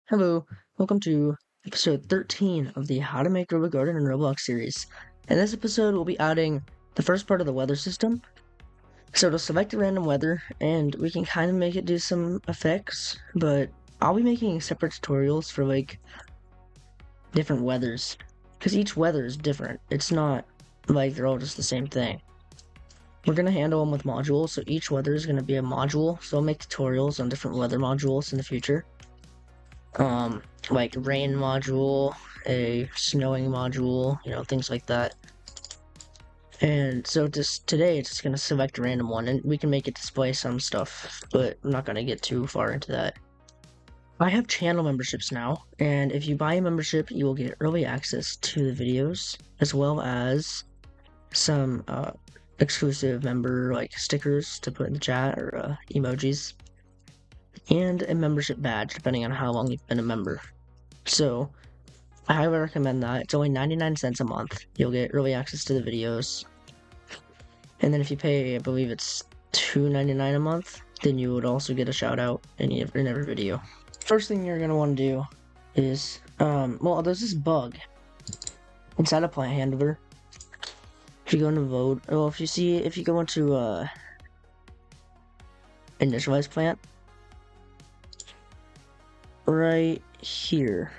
Hello, welcome to episode 13 of the How to Make Robot Garden in Roblox series. In this episode, we'll be adding the first part of the weather system. So it'll select a random weather, and we can kind of make it do some effects, but I'll be making separate tutorials for different weathers, because each weather is different. It's not like they're all just the same thing. We're going to handle them with modules, so each weather is going to be a module, so I'll make tutorials on different weather modules in the future. Like rain module, a snowing module, things like that. And so today it's just gonna select a random one, and we can make it display some stuff, but I'm not gonna get too far into that. I have channel memberships now, and if you buy a membership, you will get early access to the videos, as well as some exclusive member stickers to put in the chat or emojis, and a membership badge depending on how long you've been a member. So I highly recommend that. It's only 99 cents a month. You'll get early access to the videos. And then if you pay, I believe it's $2.99 a month, then you would also get a shout out in every video. First thing you're gonna want to do is, there's this bug inside a plant handler. If you go into mode, if you go into initialize plant, right here,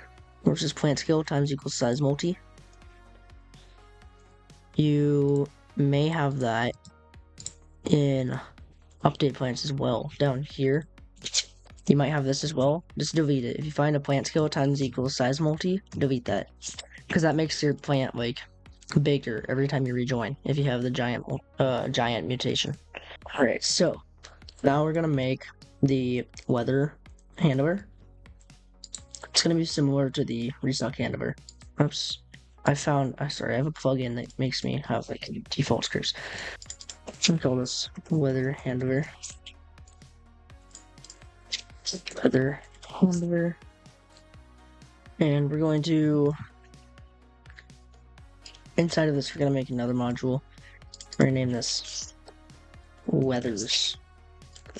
which is plant scale times equals size multi, you may have that in update plants as well. Down here, you might have this as well. Just delete it. If you find a plant scale times equals size multi, delete that, because that makes your plant bigger every time you rejoin if you have the giant mutation. All right, so now we're gonna make the weather handler. It's gonna be similar to the restock handler. Oops, I have a plugin that makes me have default scripts. I'm gonna call this weather handler. And we're going to, inside of this, we're gonna make another module. We're gonna name this weathers.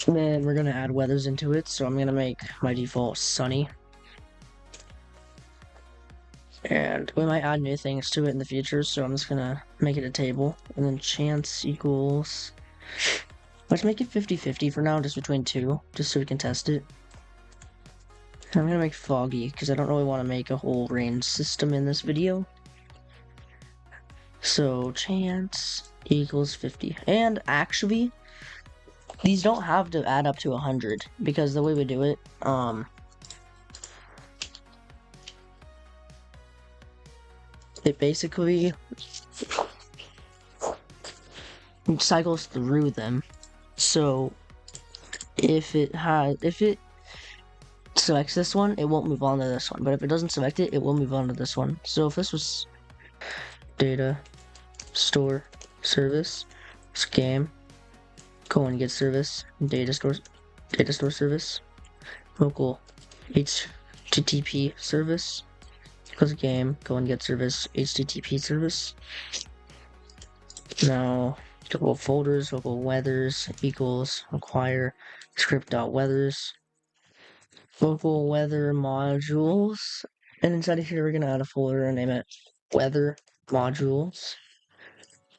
And then we're gonna add weathers into it. So I'm gonna make my default sunny. And we might add new things to it in the future, so I'm just gonna make it a table. And then chance equals, let's make it 50-50 for now, just between two, just so we can test it. I'm gonna make foggy, because I don't really want to make a whole rain system in this video. So chance equals 50. And actually, these don't have to add up to 100, because the way we do it, it basically cycles through them. So if it selects this one, it won't move on to this one. But if it doesn't select it, it will move on to this one. So if this was data store service, scam, get service, data store service, local HTTP service, equals game, get service, HTTP service. Now, local folders, local weathers equals require script.weathers, local weather modules, and inside of here we're gonna add a folder and name it weather modules.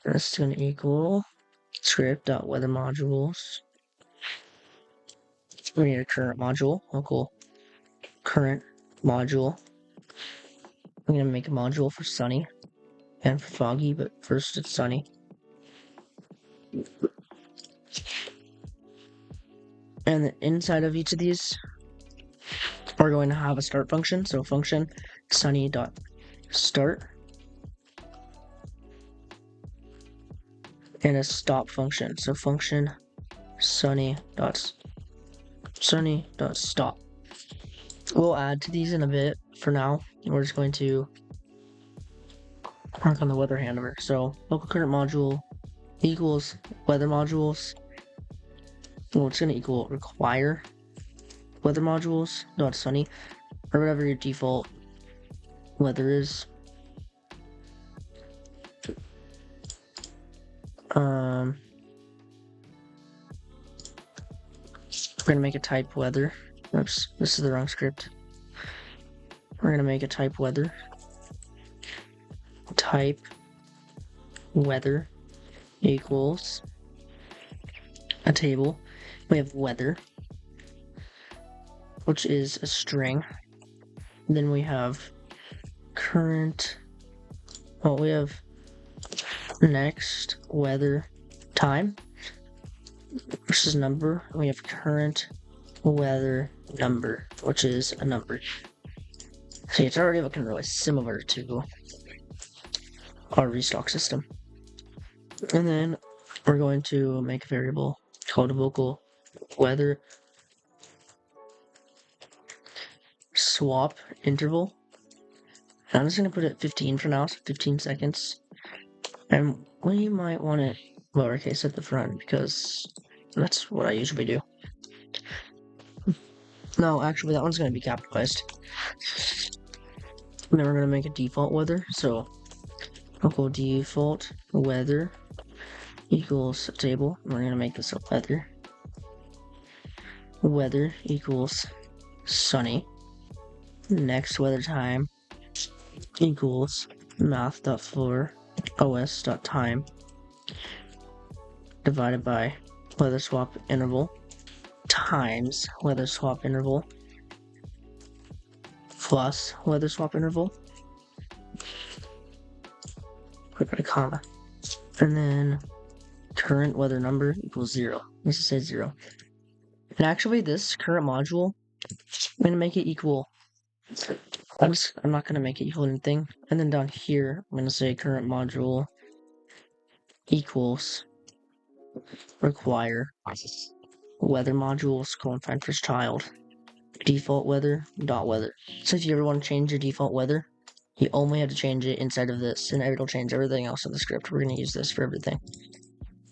That's gonna equal script.weather modules. We need a current module, local current module. I'm gonna make a module for sunny and for foggy, but first it's sunny. And then inside of each of these, we're going to have a start function. So function sunny.start and a stop function. So function sunny.stop. We'll add to these in a bit. For now, we're just going to work on the weather handler. So local current module equals weather modules. Well, it's going to equal require weather modules dot sunny, or whatever your default weather is. We're gonna make a type weather. Oops, this is the wrong script. we're gonna make a type weather. Type weather equals a table. We have weather, which is a string. Then we have current. Oh, we have next weather time, which is number. We have current weather number, which is a number. So it's already looking really similar to our restock system. And then we're going to make a variable called vocal weather swap interval. And I'm just going to put it 15 for now, so 15 seconds. And we might want it lowercase at the front because that's what I usually do. No, actually, that one's going to be capitalized. And then we're going to make a default weather. So local default weather equals table. We're going to make this a weather. Weather equals sunny. Next weather time equals math.floor os.time divided by weather swap interval times weather swap interval plus weather swap interval. Put a comma. And then current weather number equals 0. Let's just say 0. And actually, this current module, I'm going to make it equal. I'm not going to make it equal anything. And then down here, I'm going to say current module equals require weather modules colon find first child default weather dot weather. So if you ever want to change your default weather, you only have to change it inside of this, and it'll change everything else in the script. We're going to use this for everything.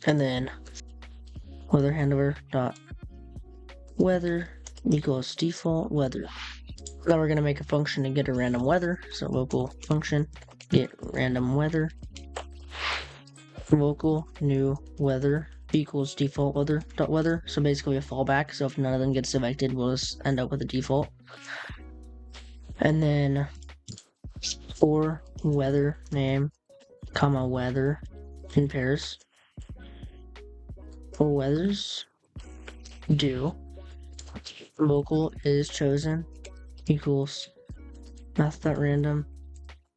And then weather handler dot weather equals default weather. Now we're going to make a function to get a random weather. So local function get random weather. Local new weather equals default weather dot weather. So basically a fallback. So if none of them get selected, we'll just end up with a default. And then for weather name, comma weather in pairs. For weathers do local is chosen equals math.random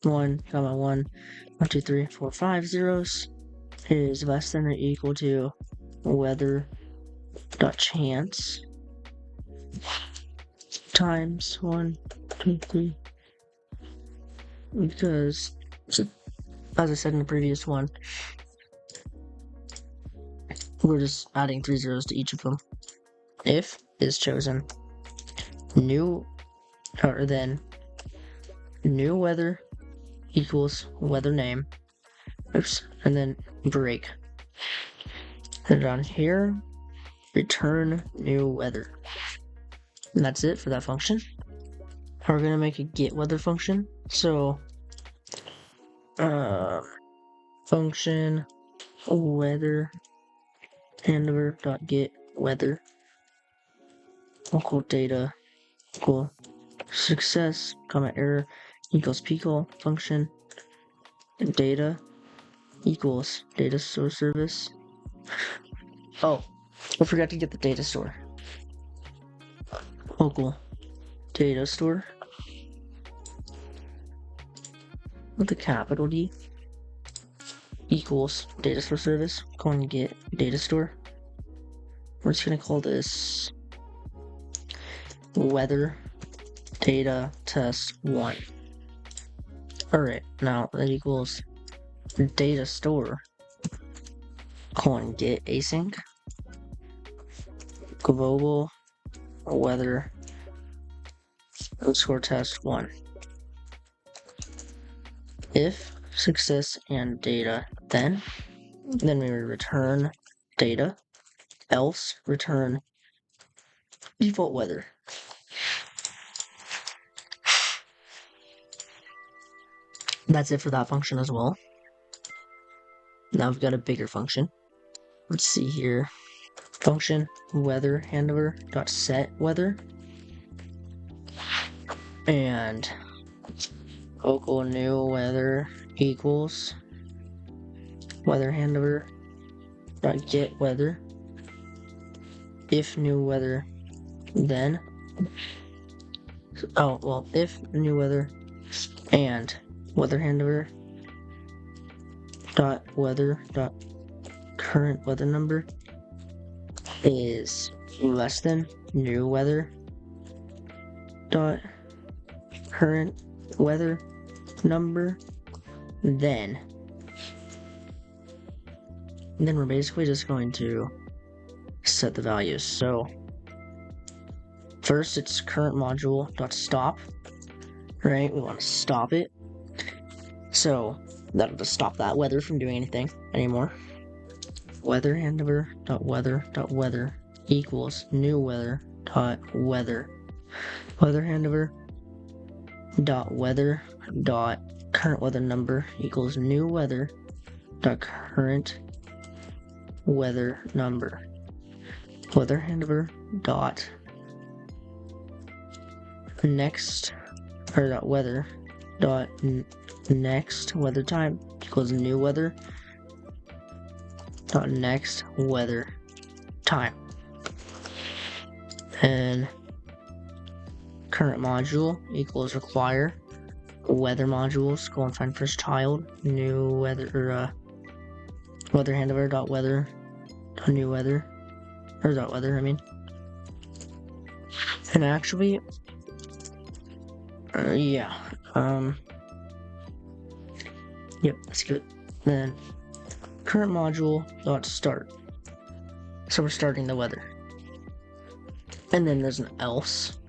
1, 1, 2, 3, 4, 5 zeros is less than or equal to weather.chance times 1, 2, 3. Because, as I said in the previous one, we're just adding 3 zeros to each of them. If is chosen, new weather equals weather name. Oops, and then break. And on here, return new weather. And that's it for that function. We're gonna make a get weather function. So, function weather handler dot get weather equal data equal success comma error equals pcall function data equals data store service. Oh, I forgot to get the data store. Local data store with a capital D equals data store service. Going to get data store. We're just gonna call this weather data test 1. Alright, now that equals data store colon get async global weather underscore test 1. If success and data then we return data, else return default weather. That's it for that function as well. Now we've got a bigger function. Let's see here. Function weather handler dot set weather. And local new weather equals weather handler dot get weather. If new weather, then if new weather and weather handler dot weather dot current weather number is less than new weather dot current weather number, then we're basically just going to set the values. So first it's current module dot stop, right? We want to stop it. So that'll just stop that weather from doing anything anymore. Weather handler dot weather equals new weather dot weather. Weather handler dot weather dot current weather number equals new weather dot current weather number. Weather handler dot next or dot weather dot next weather time equals new weather dot next weather time. And current module equals require weather modules go and find first child new weather or weather handler dot weather dot new weather or dot weather and actually yep, that's good. Then current module dot start, so we're starting the weather, and then there's an else.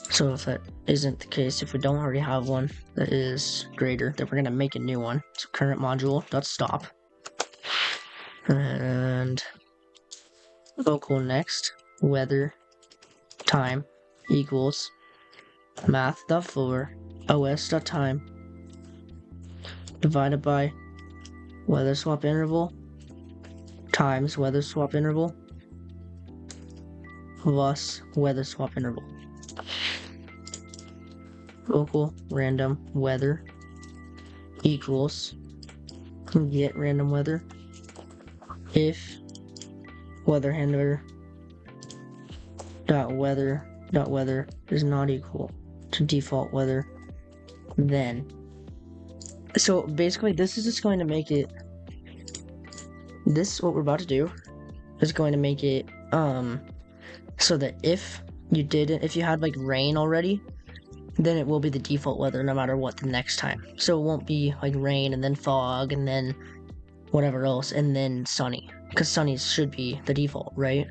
So if that isn't the case, if we don't already have one that is greater, then we're gonna make a new one. So current module dot stop and local next weather time equals math.for os.time divided by weather swap interval times weather swap interval plus weather swap interval. Local random weather equals get random weather if weather handler dot weather is not equal to default weather, then. So basically this is just going to make it, what we're about to do is going to make it so that if you had like rain already, then it will be the default weather no matter what the next time. So it won't be like rain and then fog and then whatever else and then sunny, because sunny should be the default, right?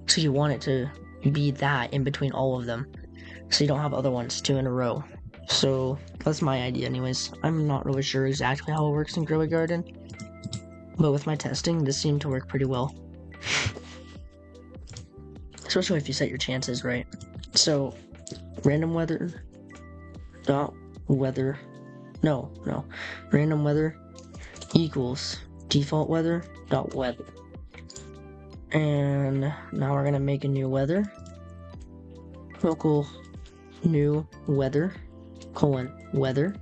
So you want it to be that in between all of them, so you don't have other ones 2 in a row. So that's my idea anyways. I'm not really sure exactly how it works in Grow a Garden, but with my testing this seemed to work pretty well, especially if you set your chances right. So random weather dot weather random weather equals default weather dot weather, and now we're gonna make a new weather. Local new weather weather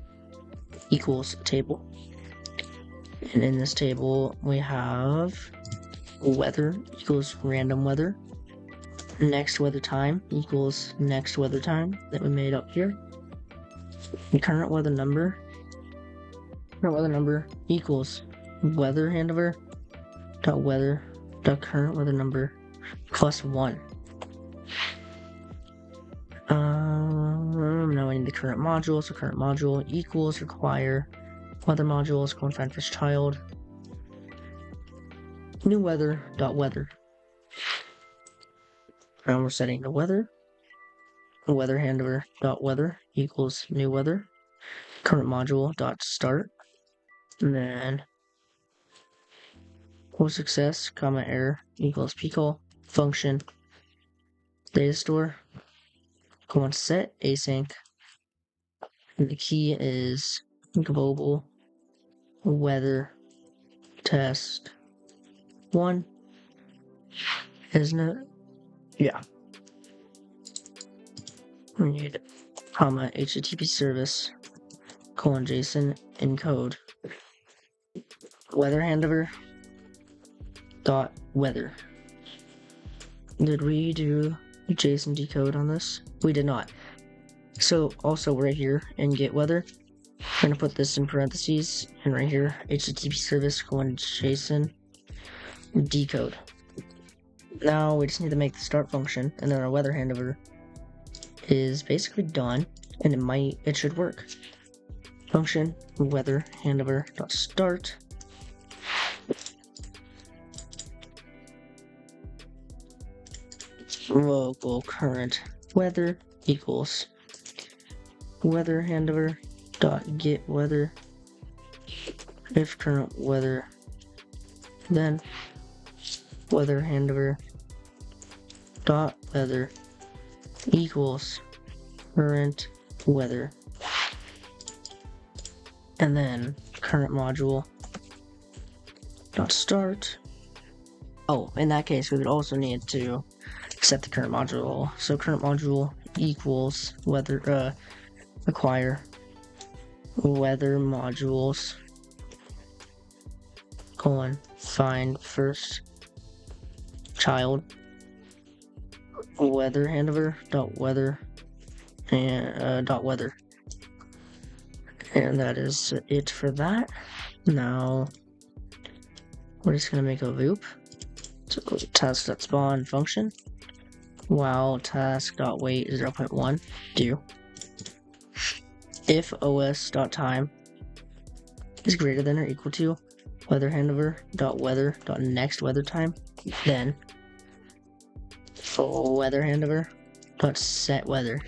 equals table, and in this table we have weather equals random weather, next weather time equals next weather time that we made up here, and current weather number equals weather handler dot weather dot current weather number plus 1. Now I need the current module, so current module equals require weather modules go and find first child new weather dot weather. Now we're setting the weather handler dot weather equals new weather, current module dot start, and then success comma error equals pcall function data store go on set async, and the key is global weather test 1, isn't it? Yeah. We need comma, HTTP service, colon, JSON, encode, weather handler, dot weather. Did we do JSON decode on this? We did not. So also right here in get weather, we're gonna put this in parentheses, and right here, HTTP service, colon, JSON, decode. Now we just need to make the start function, and then our weather handler is basically done, and it should work. Function weather handler dot start. Local current weather equals weather handler dot get weather. If current weather, then weather handler dot weather equals current weather, and then current module dot start. Oh, in that case, we would also need to set the current module. So current module equals weather acquire weather modules colon find first child weather handler dot weather and dot weather, and that is it for that. Now we're just gonna make a loop. So task.spawn function while task.wait 0.1 do if os.time is greater than or equal to weather handler dot weather dot next weather time, then weather handler dot set weather.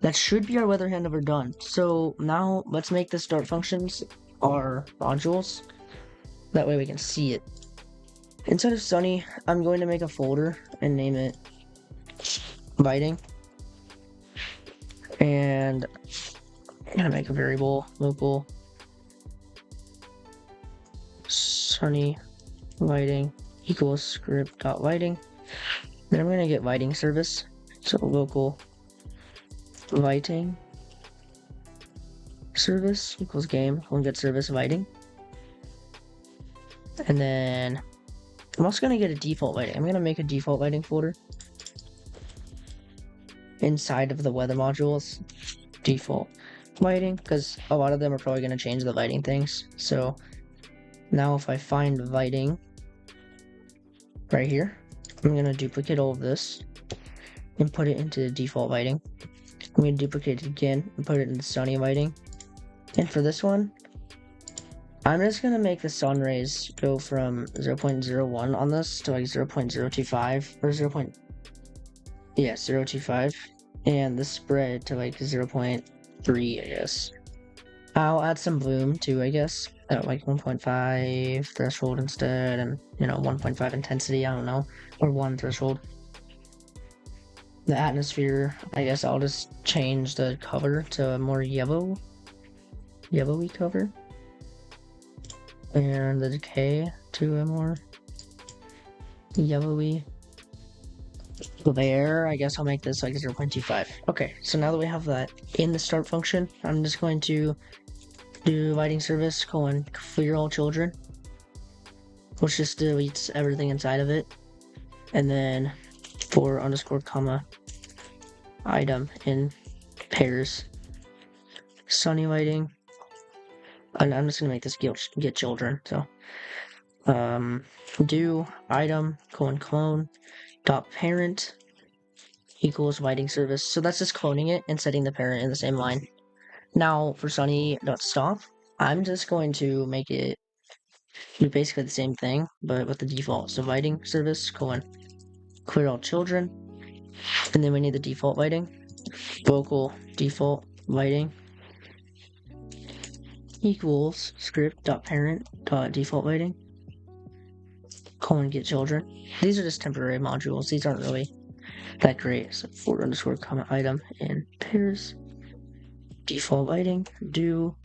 That should be our weather handler done. So now let's make the start functions our modules. That way we can see it. Inside of Sunny, I'm going to make a folder and name it lighting. And I'm gonna make a variable local Sunny lighting equals script dot lighting. Then I'm gonna get lighting service. So local lighting service equals game we'll get service lighting. And then I'm also gonna get a default lighting. I'm gonna make a default lighting folder inside of the weather modules. Default lighting, because a lot of them are probably gonna change the lighting things. So now if I find lighting right here, I'm gonna duplicate all of this and put it into the default lighting. I'm gonna duplicate it again and put it in the sunny lighting. And for this one, I'm just gonna make the sun rays go from 0.01 on this to like 0.025 or 0.025, and the spread to like 0.3, I guess. I'll add some bloom too, I guess, at like 1.5 threshold instead, and 1.5 intensity, I don't know, or 1 threshold. The atmosphere, I guess I'll just change the cover to a more yellowy cover. And the decay to a more yellowy. There, I guess I'll make this like 0.25. Okay, so now that we have that in the start function, I'm just going to do lighting service colon clear all children, which just deletes everything inside of it. And then for underscore comma item in pairs sunny lighting. And I'm just gonna make this get children. So do item colon clone dot parent equals lighting service. So that's just cloning it and setting the parent in the same line. Now for sunny dot stop, I'm just going to make it do basically the same thing, but with the default. So lighting service colon clear all children, and then we need the default lighting. Local default lighting equals script.parent.default lighting colon get children. These are just temporary modules. These aren't really that great. So for underscore comma item in pairs default lighting do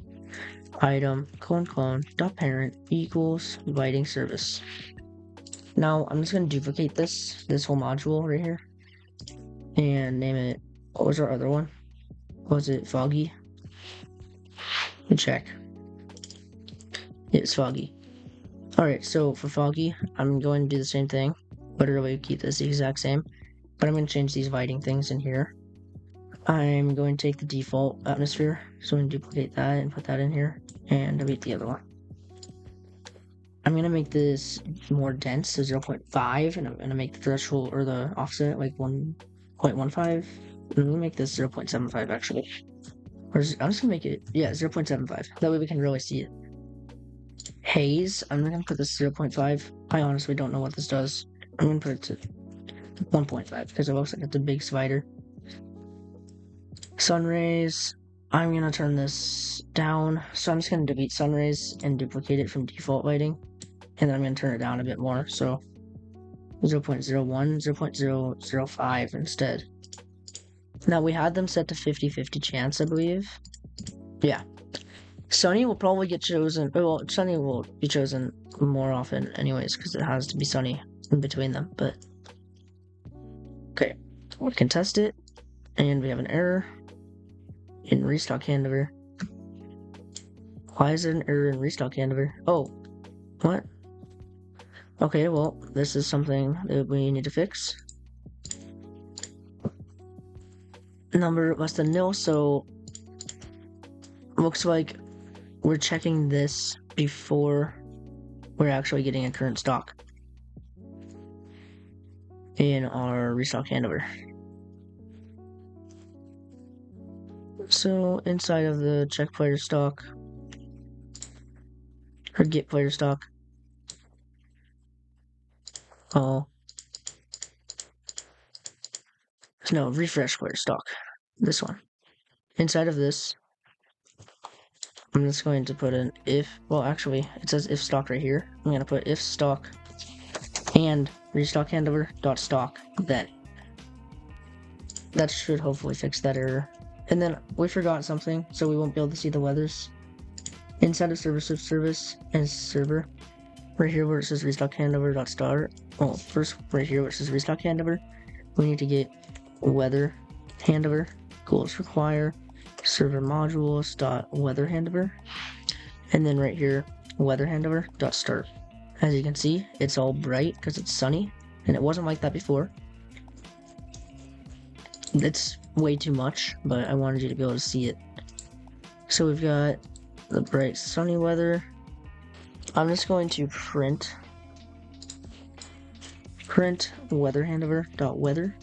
item clone dot parent equals lighting service. Now I'm just going to duplicate this whole module right here and name it What was our other one? Was it foggy? Let me check. It's foggy. Alright, so for foggy, I'm going to do the same thing. Literally keep this the exact same. But I'm going to change these lighting things in here. I'm going to take the default atmosphere. So I'm going to duplicate that and put that in here. And delete the other one. I'm going to make this more dense, so 0.5. And I'm going to make the threshold or the offset like 1.15. Let me make this 0.75 actually. Or I'm just gonna make it, yeah, 0.75. That way we can really see it. Haze, I'm gonna put this 0.5. I honestly don't know what this does. I'm gonna put it to 1.5 because it looks like it's a big spider. Sun rays, I'm gonna turn this down. So I'm just gonna delete sun rays and duplicate it from default lighting. And then I'm gonna turn it down a bit more. So 0.01, 0.005 instead. Now we had them set to 50-50 chance, I believe. Yeah. Sunny will probably get chosen. Well, Sunny will be chosen more often, anyways, because it has to be Sunny in between them. But okay, we can test it, and we have an error in restock handover. Why is there an error in restock handover? Oh, what? Okay, well, this is something that we need to fix. Number less than nil, so looks like we're checking this before we're actually getting a current stock in our restock handover. So inside of the check player stock or get player stock, no, refresh player stock, this one. Inside of this, I'm just going to put an if, well actually it says if stock right here. I'm going to put if stock and restock handover dot stock then. That should hopefully fix that error. And then we forgot something, so we won't be able to see the weathers. Inside of service and server, right here where it says restock handover dot start. Well, first right here where it says restock handover, we need to get weather handover goals require server modules dot weather handover, and then right here weather handover dot start. As you can see, it's all bright because it's sunny, and it wasn't like that before. It's way too much, but I wanted you to be able to see it. So we've got the bright sunny weather. I'm just going to print weather handover dot weather.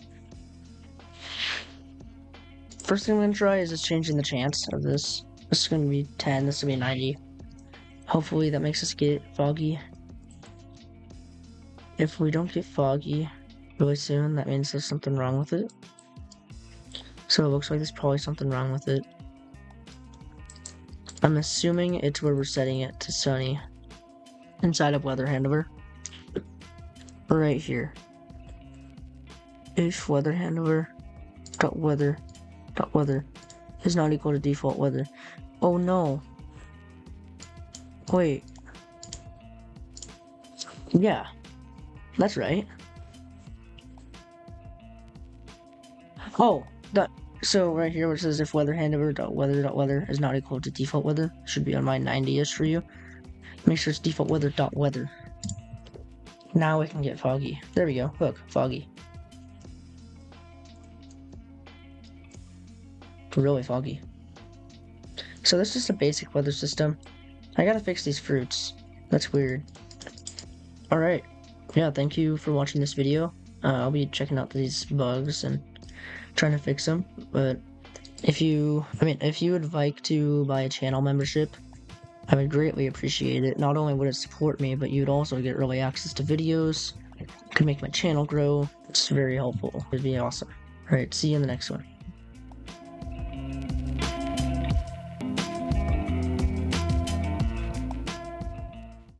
First thing I'm going to try is just changing the chance of this. This is going to be 10, this will be 90. Hopefully that makes us get foggy. If we don't get foggy really soon, that means there's something wrong with it. So it looks like there's probably something wrong with it. I'm assuming it's where we're setting it to sunny. Inside of weather handover. Right here. If weather handover dot weather is not equal to default weather. Oh no. Wait. Yeah. That's right. Oh, so right here where it says if weather handover dot weather is not equal to default weather, should be on my 90-ish for you. Make sure it's default weather dot weather. Now we can get foggy. There we go. Look, foggy. Really foggy. So this is just a basic weather system. I gotta fix these fruits. That's weird. Alright. Yeah, thank you for watching this video. I'll be checking out these bugs and trying to fix them. But if you would like to buy a channel membership, I would greatly appreciate it. Not only would it support me, but you'd also get early access to videos. It could make my channel grow. It's very helpful. It'd be awesome. Alright, see you in the next one.